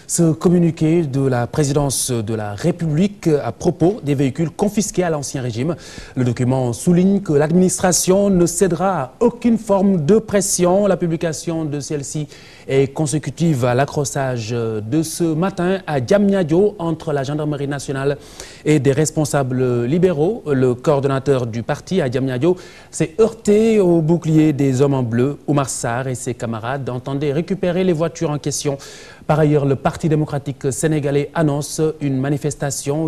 Ce communiqué de la présidence de la République à propos des véhicules confisqués à l'Ancien Régime. Le document souligne que l'administration ne cédera à aucune forme de pression. La publication de celle-ci est consécutive à l'accrochage de ce matin à Diamniadio entre la gendarmerie nationale et des responsables libéraux. Le coordonnateur du parti à Diamniadio s'est heurté au bouclier des hommes en bleu. Oumar Sarr et ses camarades entendaient récupérer les voitures en question. Par ailleurs, le Parti démocratique sénégalais annonce une manifestation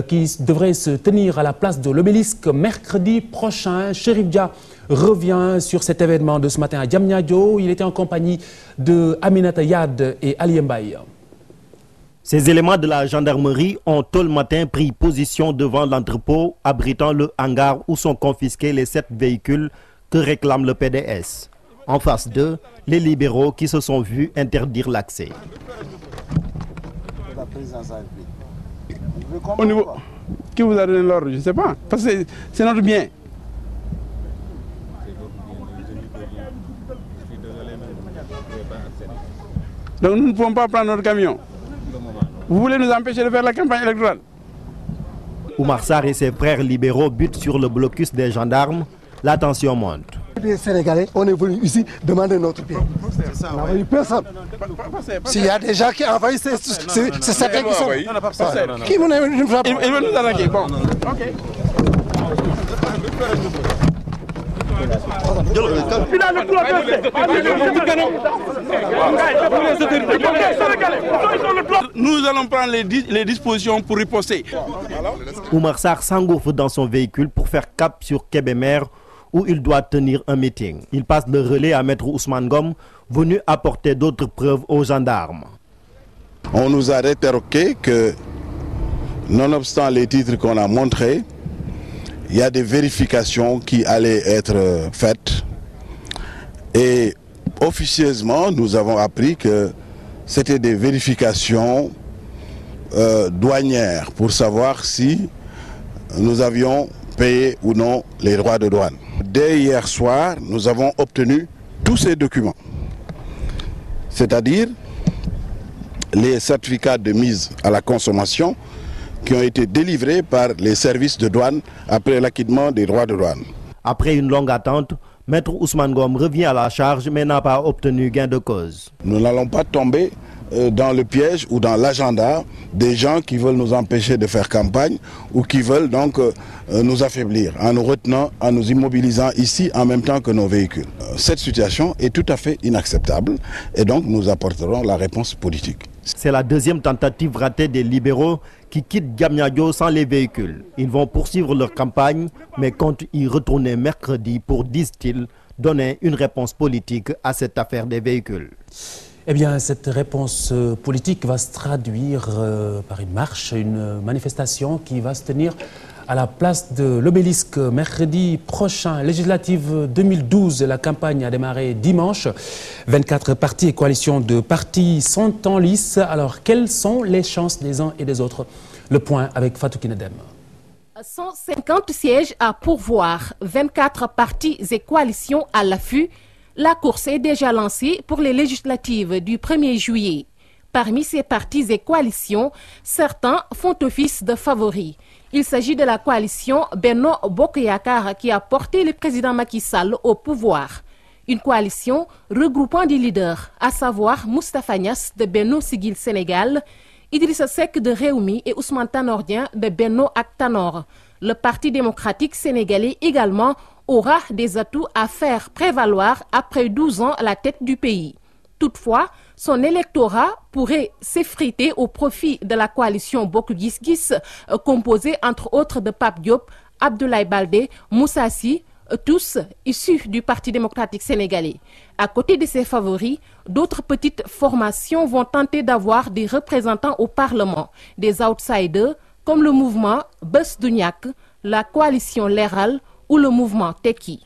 qui devrait se tenir à la place de l'Obélisque mercredi prochain. Chérif Dia revient sur cet événement de ce matin à Diamniadio. Il était en compagnie de Aminata Yad et Ali Mbaye. Ces éléments de la gendarmerie ont tôt le matin pris position devant l'entrepôt abritant le hangar où sont confisqués les 7 véhicules que réclame le PDS. En face d'eux, les libéraux qui se sont vus interdire l'accès. Au niveau, qui vous a donné l'ordre? Je ne sais pas, parce que c'est notre bien. Donc nous ne pouvons pas prendre notre camion. Vous voulez nous empêcher de faire la campagne électorale? Oumar Sarr et ses frères libéraux butent sur le blocus des gendarmes. La tension monte. Les Sénégalais, on est venu ici demander notre bien. On n'a envoyé personne. S'il y a des gens qui envahissent, c'est certains qui sont. Qui vous ils veulent nous attaquer. Bon. Ok. Nous allons prendre les dispositions pour riposter. Oumar Sarr s'engouffre dans son véhicule pour faire cap sur Kébémer où il doit tenir un meeting. Il passe le relais à Maître Ousmane Ngom, venu apporter d'autres preuves aux gendarmes. On nous a rétorqué que, nonobstant les titres qu'on a montrés, il y a des vérifications qui allaient être faites. Et officieusement, nous avons appris que c'était des vérifications douanières pour savoir si nous avions payé ou non les droits de douane. Dès hier soir, nous avons obtenu tous ces documents, c'est-à-dire les certificats de mise à la consommation qui ont été délivrés par les services de douane après l'acquittement des droits de douane. Après une longue attente, Maître Ousmane Ngom revient à la charge mais n'a pas obtenu gain de cause. Nous n'allons pas tomber dans le piège ou dans l'agenda des gens qui veulent nous empêcher de faire campagne ou qui veulent donc nous affaiblir en nous retenant, en nous immobilisant ici en même temps que nos véhicules. Cette situation est tout à fait inacceptable et donc nous apporterons la réponse politique. C'est la deuxième tentative ratée des libéraux qui quittent Diamniadio sans les véhicules. Ils vont poursuivre leur campagne mais comptent y retourner mercredi pour, disent-ils, donner une réponse politique à cette affaire des véhicules. Eh bien, cette réponse politique va se traduire par une marche, une manifestation qui va se tenir à la place de l'Obélisque mercredi prochain. Législative 2012, la campagne a démarré dimanche. 24 partis et coalitions de partis sont en lice. Alors, quelles sont les chances des uns et des autres? Le point avec Fatou Kinedem. 150 sièges à pourvoir, 24 partis et coalitions à l'affût. La course est déjà lancée pour les législatives du 1er juillet. Parmi ces partis et coalitions, certains font office de favoris. Il s'agit de la coalition Benno Bokk Yakaar qui a porté le président Macky Sall au pouvoir. Une coalition regroupant des leaders, à savoir Moustapha Niasse de Benno Siggil Sénégal, Idrissa Seck de Rewmi et Ousmane Tanor Dieng de Benno ak Tanor. Le Parti démocratique sénégalais également aura des atouts à faire prévaloir après 12 ans à la tête du pays. Toutefois, son électorat pourrait s'effriter au profit de la coalition Bokk Gis Gis, composée entre autres de Pape Diop, Abdoulaye Baldé, Moussa Sy, tous issus du Parti démocratique sénégalais. À côté de ces favoris, d'autres petites formations vont tenter d'avoir des représentants au Parlement, des outsiders comme le mouvement Bës Du Ñakk, la coalition Leral ou le mouvement Tekki.